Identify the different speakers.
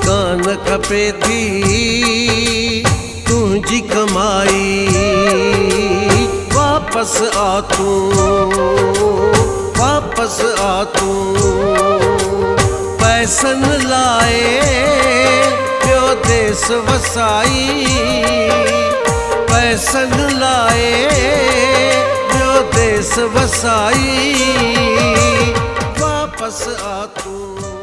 Speaker 1: कान खपे थी तुझी कमाई। वापस आ तू, वापस आ तू, पैसन लाए प्यो देश वसाई। पैसन लाए प्यो देश वसाई। वापस आ तू।